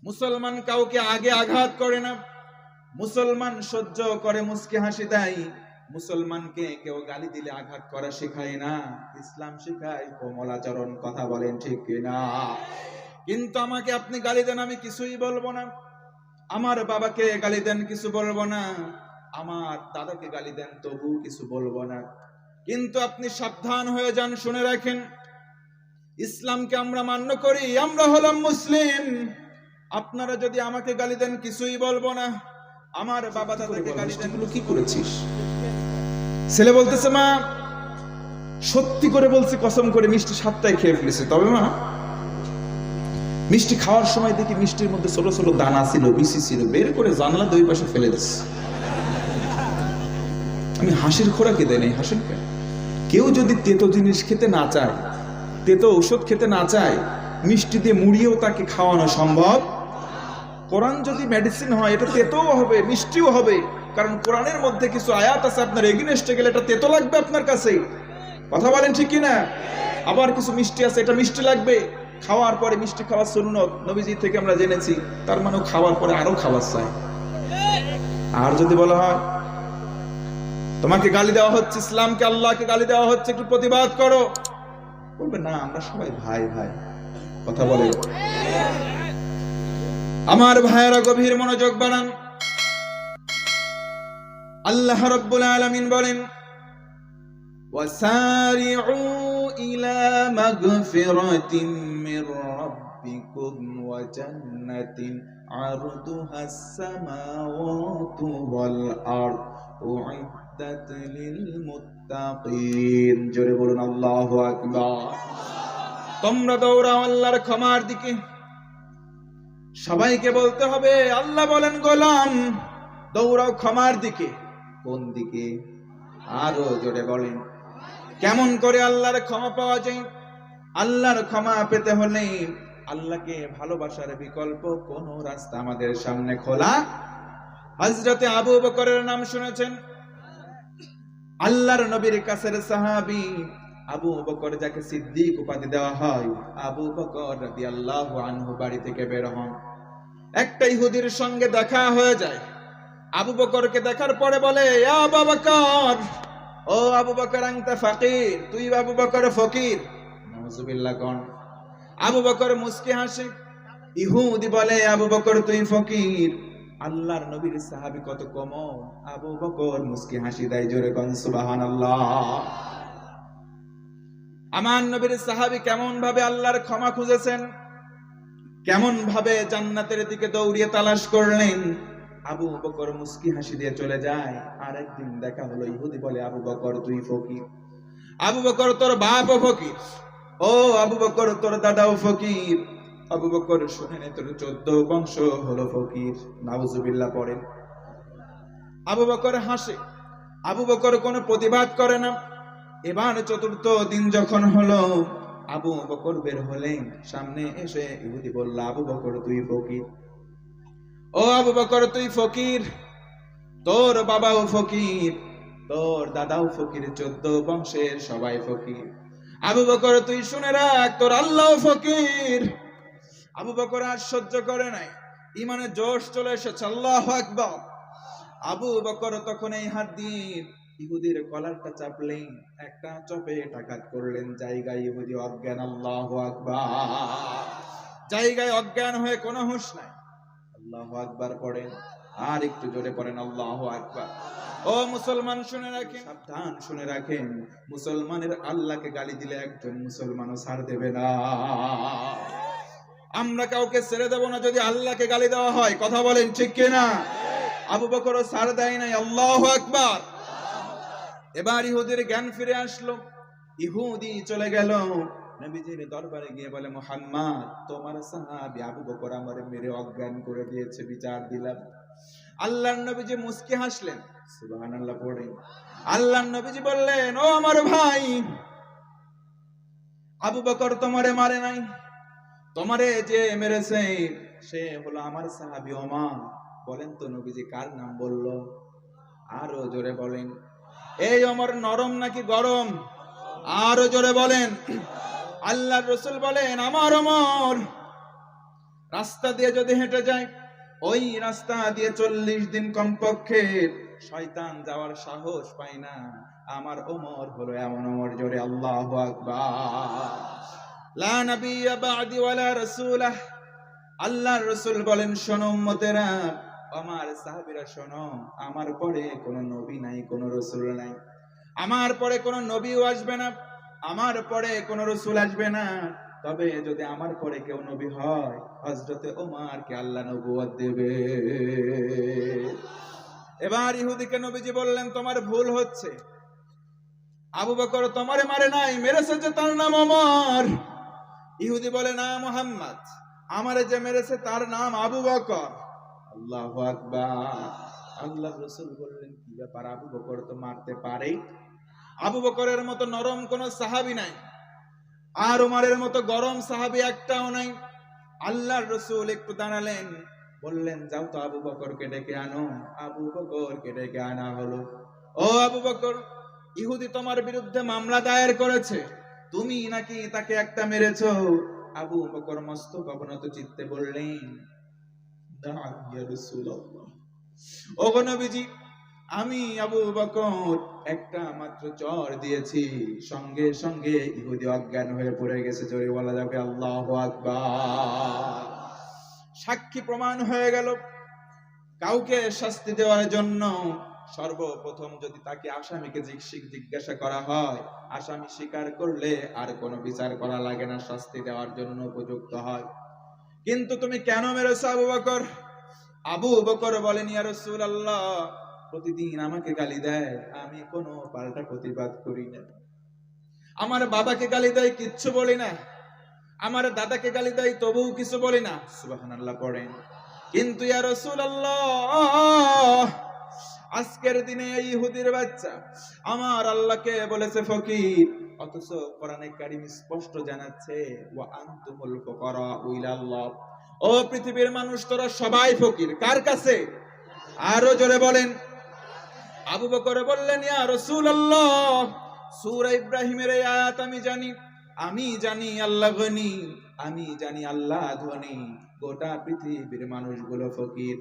মুসলমান কাউকে আগে আঘাত করে না, মুসলমান সহ্য করে, মুস্কি হাসি দেয়। মুসলমানকে কেউ গালি দিলে আঘাত করা শেখায় না, ইসলাম শেখায় কোমল আচরণ। কথা বলেন ঠিক কিনা? কিন্তু আমাকে আপনি গালি দেন, আমি কিছুই বলবো না। আমার বাবাকে গালি দেন, কিছু বলবো না। আমার দাদাকে গালি দেন, তবু কিছু বলবো না। কিন্তু আপনি সাবধান হয়ে যান, শুনে রাখেন, ইসলামকে আমরা মান্য করি, আমরা হলাম মুসলিম। আপনারা যদি আমাকে গালি দেন, কিছুই বলবো না। আমার বাবা দাদাকে গালি দেন, কি করেছিস? ছেলে বলতেছে, মা সত্যি করে বলছি, কসম করে মিষ্টি সাতটায় খেয়ে ফেলেছে। তবে মা, মিষ্টি খাওয়ার সময় দেখি মিষ্টির মধ্যে ছোট ছোট দানা ছিল, বিসি ছিল, বের করে জানলা দুই পাশে ফেলে দিচ্ছে। আমি হাসির খোরাকি দেয় নাই, হাসেন কেন? কেউ যদি তেতো জিনিস খেতে না চায়, তেতো ঔষধ খেতে না চায়, মিষ্টি দিয়ে মুড়িয়েও তাকে খাওয়ানো সম্ভব। কোরআন যদি মেডিসিন হয়, এটা তেতোও হবে, মিষ্টিও হবে। কারণ কোরআনের মধ্যে কিছু আয়াত আছে, আপনার এগেইনস্টে গেলে এটা তেতো লাগবে আপনার কাছে। কথা বলেন ঠিক কিনা? আবার কিছু মিষ্টি আছে, এটা মিষ্টি লাগবে। খাওয়ার পরে মিষ্টি খাওয়া সুন্নত, নবীজি থেকে আমরা জেনেছি। তার মানে খাওয়ার পরে আরো খাবার চাই। আর যদি বলা হয় তোমাকে গালি দেওয়া হচ্ছে, ইসলামকে, আল্লাহকে গালি দেওয়া হচ্ছে, একটু প্রতিবাদ করো, বলবে না আমরা সবাই ভাই ভাই। কথা বলে আমার ভাইয়েরা, গভীর মনোযোগ বানান। আল্লাহ রাব্বুল আলামিন বলেন, ওয়াসারিউ ইলা মাগফিরাতিন মির রাব্বিকুম ওয়া জান্নাতিন আরদুহাস সামাওয়াতু ওয়াল আরদ উইদ্দাত লিল মুত্তাকিন। জোরে বলুন আল্লাহু আকবার। তোমরা দৌড়াও আল্লাহর ক্ষমার দিকে। সবাইকে বলতে হবে, আল্লাহ বলেন, গোলাম দৌড়াও ক্ষমার দিকে। কোন দিকে? আরো জোরে বলেন। কেমন করে আল্লাহর ক্ষমা পাওয়া যায়? আল্লাহর ক্ষমা পেতে হলে আল্লাহকে ভালোবাসার বিকল্প কোন রাস্তা আমাদের সামনে খোলা? হযরতে আবু বকরের নাম শুনেছেন? আল্লাহর নবীর কাছের সাহাবী আবু বকর, যাকে সিদ্দিক উপাধি দেওয়া হয়। আবু বকর রাদিয়াল্লাহু আনহু বাড়ি থেকে বের হন, একটা ইহুদির সঙ্গে দেখা হয়ে যায়। আবু বকরকে দেখার পরে বলে, ইয়া আবু বকর, ও আবু বকর, আনতা ফাকির, তুই আবু বকর ফকির। নাউজুবিল্লাহ কোন? আবু বকর মুস্কি হাসে। ইহুদি বলে, আবু বকর তুই ফকির। আল্লাহর নবীর সাহাবী কত কম। আবু বকর মুস্কি হাসি দেয়, জোরে কোন সুবহানাল্লাহ। আমার নবীর সাহাবী কেমন ভাবে আল্লাহর ক্ষমা খুঁজেছেন, কেমন ভাবে জান্নাতের দিকে দৌড়িয়ে তালাশ করলেন। আবু বকর মুস্কি হাসি দিয়ে চলে যায়। আর একদিন দেখা হলো, ইহুদি বলে, আবু বকর তুই ফকির। আবু বকর তোর বাপও ফকির। ও আবু বকর তোর দাদাও ফকির। আবু বকর শুনে নে, তোর 14 বংশ হলো ফকির। নাউজুবিল্লাহ পড়েন। আবু বকর হাসে। আবু বকর কোনো প্রতিবাদ করে না। এবার 4র্থ দিন যখন হলো, আবু বকর বের হলেন, সামনে এসে ইহুদি বলল, আবু বকর তুই ফকির। ও আবু বকর তুই ফকির, তোর বাবাও ফকির, তোর দাদাও ফকির, 14 বংশের সবাই ফকির। আবু বকর তুই শুনে রাখ, তোর আল্লাহও ফকির। আবু বকর আর সহ্য করে নাই, ইমানে জোশ চলে এসেছে। আল্লাহু আকবার। আবু বকর তখন এই হাত দিয়ে ইহুদির কলারটা চাপলেন, একটা চপে টাকাত করলেন, জায়গায় ইহুদি অজ্ঞান। আল্লাহু আকবার। জায়গায় অজ্ঞান হয়ে কোনো হুঁশ নাই। আল্লাহু আকবার পড়েন, আর একটু জোরে পড়েন আল্লাহু আকবার। ও মুসলমান শুনে রাখেন, সাবধান শুনে রাখেন, মুসলমানের আল্লাহকে গালি দিলে একজন মুসলমানও ছাড় দেবে না। আমরা কাউকে ছেড়ে দেব না যদি আল্লাহকে গালি দেওয়া হয়। কথা বলেন ঠিক কিনা? আবু বকরও ছাড় দেয় নাই। আল্লাহু আকবার। এবার ইহুদির জ্ঞান ফিরে আসলো। ইহুদি চলে গেল নবীজির দরবারে গিয়ে বলে, মুহাম্মদ তোমার সাহাবী আবু বকর আমারে মেরে অজ্ঞান করে দিয়েছে, বিচার দিলাম। আল্লাহর নবীজি মুস্কি হাসলেন, সুবহানাল্লাহ পড়ে। আল্লাহর নবীজি বললেন, ও আমার ভাই, আবু বকর তোমারে মারে নাই, তোমারে যে মেরেছে সে হলো আমার সাহাবী ওমর। বলেন তো নবীজি কার নাম বললো? আরো জোরে বলেন। এই ওমর নরম নাকি গরম? আরো জোরে বলেন। আল্লাহর রাসূল বলেন, আমার ওমর রাস্তা দিয়ে যদি হেঁটে যায়, ওই রাস্তা দিয়ে 40 দিন কমপক্ষে শয়তান যাওয়ার সাহস পায় না। আমার ওমর হলো এমন ওমর, জোরে আল্লাহু আকবার। লা নাবিয়্যা বা'দি ওয়ালা রাসূলা। আল্লাহর রাসূল বলেন, শোনো উম্মতেরা, আমার সাহাবীরা শোনো, আমার পরে কোন নবী নাই, কোন রাসূল নাই, আমার পরে কোন নবীও আসবে না, আমার পরে কোন রাসূল আসবে না। তবে যদি আমার পরে কেউ নবী হয়, হযরতে ওমরকে আল্লাহ নবুয়ত দেবে। এবার ইহুদিকে নবীজি বললেন, তোমার ভুল হচ্ছে, আবু বকর তোমারে মারে নাই, মেরেছে যে তার নাম ওমর। ইহুদি বলে, না মুহাম্মদ, আমারে যে মেরেছে তার নাম আবু বকর। আল্লাহু আকবার। আল্লাহর রাসূল বললেন, কি ব্যাপার, আবু বকর তো মারতে পারে। আবু বকরের মতো নরম কোন সাহাবী নাই, আর ওমরের মতো গরম সাহাবী একটাও নাই। আল্লাহর রাসূল একটু দাঁড়ালেন, বললেন, যাও তো আবু বকরকে ডেকে আনো। আবু বকরকে ডেকে আনা হলো। ও আবু বকর, ইহুদি তোমার বিরুদ্ধে মামলা দায়ের করেছে, তুমি নাকি তাকে একটা মেরেছো। আবু বকর মস্তক অবনত চিত্তে বললেন, না'ম ইয়া রাসূলুল্লাহ, ওগো নবীজি, আমি আবু বকর একটা মাত্র চর দিয়েছি, সঙ্গে সঙ্গে ইহুদি অজ্ঞান হয়ে পড়ে গেছে। জোরে বলা যাবে আল্লাহু আকবার। সাক্ষী প্রমাণ হয়ে গেল। কাউকে শাস্তি দেওয়ার জন্য সর্বপ্রথম যদি তাকে আসামিকে জিজ্ঞাসা করা হয়, আসামি স্বীকার করলে আর কোনো বিচার করা লাগে না, শাস্তি দেওয়ার জন্য উপযুক্ত হয়। কিন্তু তুমি কেন মেরেছো আবু বকর? আবু বকর বলেন, ইয়া রাসূলুল্লাহ, প্রতিদিন আমাকে গালি দেয়, আমি কোনো পাল্টা প্রতিবাদ করি না। আমার বাবাকে গালি দেয়, কিচ্ছু বলি না। আমার দাদাকে গালি দেয়, তবুও কিছু বলি না। সুবহানাল্লাহ পড়েন। কিন্তু ইয়া রাসূলুল্লাহ, আজকের দিনে এই ইহুদির বাচ্চা আমার আল্লাহকে বলেছে ফকির, অথচ কোরআনে কারীম স্পষ্ট জানাচ্ছে, ওয়া আনতুমুল ফুকারা ইলাল্লাহ। ও পৃথিবীর মানুষ, তোরা সবাই ফকির কার কাছে? আরো জোরে বলেন। আবু বকর বললেন, ইয়া রাসূলুল্লাহ, সূরা ইব্রাহিমের এই আয়াত আমি জানি আল্লাহ গনি, আমি জানি আল্লাহ ধনী, গোটা পৃথিবীর মানুষগুলো ফকির,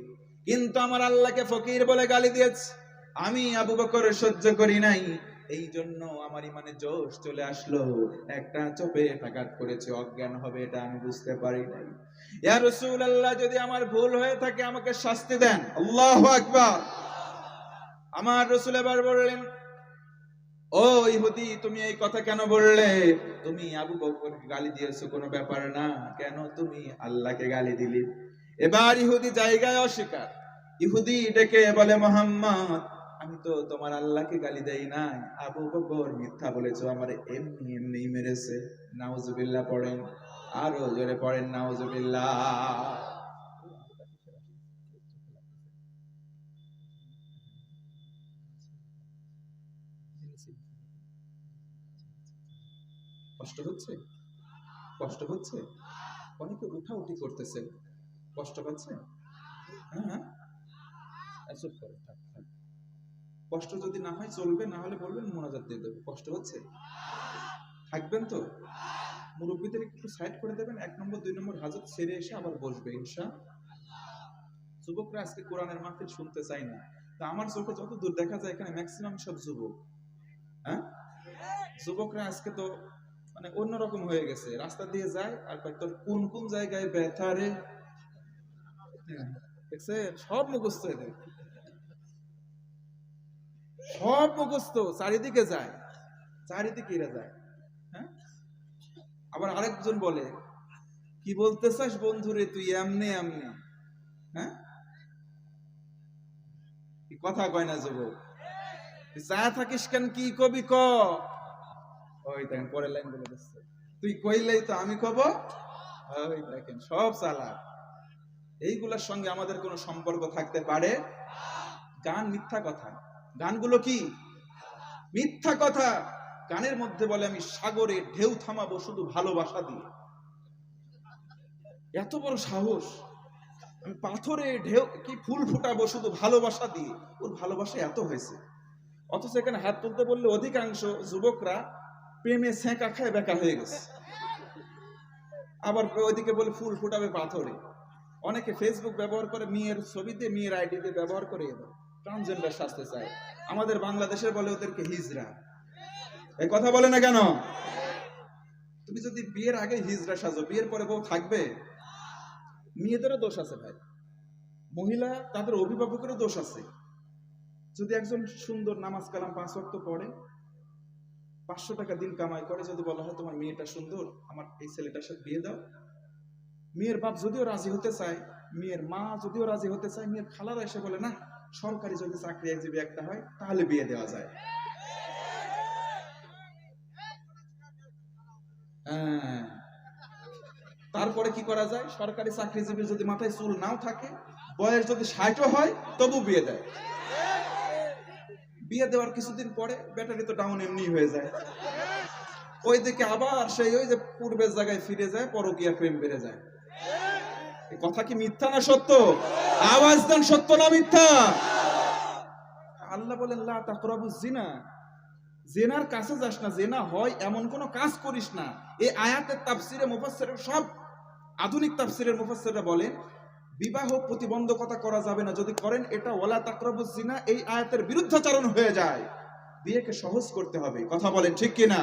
কিন্তু আমার আল্লাহকে ফকির বলে গালি দিয়েছে। আমি আবু বকর সহ্য করি নাই, এই জন্য আমার ইমানে জোশ চলে আসলো, একটা চোপে আঘাত করেছে, অজ্ঞান হবে এটা আমি বুঝতে পারি নাই। ইয়া রাসূলুল্লাহ, যদি আমার ভুল হয়ে থাকে আমাকে শাস্তি দেন। আল্লাহু আকবার। আমার রাসূল এবার বললেন, ও ইহুদি, তুমি এই কথা কেন বললে? তুমি আবু বকরকে গালি দিয়েছো, কোনো ব্যাপার না, কেন তুমি আল্লাহকে গালি দিলি? এবার ইহুদি জায়গায় অস্বীকার। ইহুদি ডেকে বলে, মুহাম্মদ, আমি তো তোমার আল্লাহকে গালি দেই নাই, আবু বকর মিথ্যা বলেছো, আমারে এমনি এমনি মেরেছে। নাউজুবিল্লাহ পড়েন, আরো জোরে পড়েন নাউজুবিল্লাহ। কষ্ট হচ্ছে? কষ্ট হচ্ছে? অনেকে উঠাউঠি করতেছে, কষ্ট পাচ্ছে? হ্যাঁ, চুপ করে থাক, থাক। কষ্ট যদি না হয় চলবে, না হলে বলবেন মোনাজাত দিয়ে দেবো। কষ্ট হচ্ছে? থাকবেন তো? মুরব্বীদের একটু সাইড করে দেবেন, 1 নম্বর 2 নম্বর হাজত ছেড়ে এসে আবার বসবে ইনশাআল্লাহ। যুবকরা আজকে কোরআনের মাহফিল শুনতে চায় না, তা আমার চোখে যত দূর দেখা যায় এখানে ম্যাক্সিমাম সব যুবক। হ্যাঁ, যুবকরা আজকে তো মানে অন্যরকম হয়ে গেছে, রাস্তা দিয়ে যায় আর কয়, তোর কোন কোন জায়গায় ব্যথা রে, দেখছে সব মুখস্থ এদের, সব মুখস্থ, চারিদিকে যায়, চারিদিকে এরা যায়। হ্যাঁ, আবার আরেকজন বলে, কি বলতে চাস বন্ধুরে তুই এমনি এমনি। হ্যাঁ, কথা কয় না যুবক, যা থাকিস কেন, কি কবি ক। ওই দেখেন পরের লাইন বলে দিচ্ছে, তুই কইলেই তো আমি কব। ওই দেখেন সব চালাক। এইগুলোর সঙ্গে আমাদের কোনো সম্পর্ক থাকতে পারে? গান মিথ্যা কথা, গানগুলো কি মিথ্যা কথা। গানের মধ্যে বলে, আমি সাগরে ঢেউ থামাবো শুধু ভালোবাসা দিয়ে। এত বড় সাহস, আমি পাথরে ঢেউ কি ফুল ফুটাবো শুধু ভালোবাসা দিয়ে। ওর ভালোবাসা এত হয়েছে, অথচ এখানে হাত তুলতে বললে অধিকাংশ যুবকরা প্রেমে সেঁকা খায় বেকা হয়ে গেছে। আবার ওইদিকে বলে ফুল ফুটাবে পাথরে। অনেকে ফেসবুক ব্যবহার করে মেয়ের ছবিতে, মেয়ের আইডি দিয়ে ব্যবহার করে ট্রান্সজেন্ডার সাজতে চায়। আমাদের বাংলাদেশের বলে ওদেরকে হিজড়া। এই কথা বলে না কেন? তুমি যদি বিয়ের আগে হিজড়া সাজো, বিয়ের পরে বউ থাকবে? মেয়েদেরও দোষ আছে ভাই, মহিলা তাদের অভিভাবকেরও দোষ আছে। যদি একজন সুন্দর নামাজ কালাম 5 ওয়াক্ত পড়ে, 500 টাকা দিন কামাই করে, যদি বলা হয় তোমার মেয়েটা সুন্দর, আমার এই ছেলেটার সাথে বিয়ে দাও, মেয়ের বাপ যদিও রাজি হতে চায়, মেয়ের মা যদিও রাজি হতে চায়, মেয়ের খালারা এসে বলে না, সরকারি যদি চাকরিজীবী একটা হয় তাহলে বিয়ে দেওয়া যায়। তারপরে কি করা যায়? সরকারি চাকরিজীবী যদি মাথায় চুল নাও থাকে, বয়স যদি 60ও হয়, তবু বিয়ে দেয়। বিয়ে দেওয়ার কিছুদিন পরে ব্যাটারি তো ডাউন এমনি হয়ে যায়, ওই দিকে আবার সেই ওই যে পূর্বের জায়গায় ফিরে যায়, পরকীয়া প্রেম বেড়ে যায়। এই কথা কি মিথ্যা না সত্য? আওয়াজ দেন, সত্য না মিথ্যা? আল্লাহ বলেন লা তাকরাবুজ জিনা, জেনার কাছে যাস না, জেনা হয় এমন কোন কাজ করিস না। এই আয়াতের তাফসিরে মুফাসসির, সব আধুনিক তাফসিরের মুফাসসিররা বলেন বিবাহ প্রতিবন্ধকতা করা যাবে না, যদি করেন এটা ওয়ালা তাকরাবুজ জিনা এই আয়াতের বিরুদ্ধাচরণ হয়ে যায়। বিয়েকে সহজ করতে হবে। কথা বলেন ঠিক কিনা?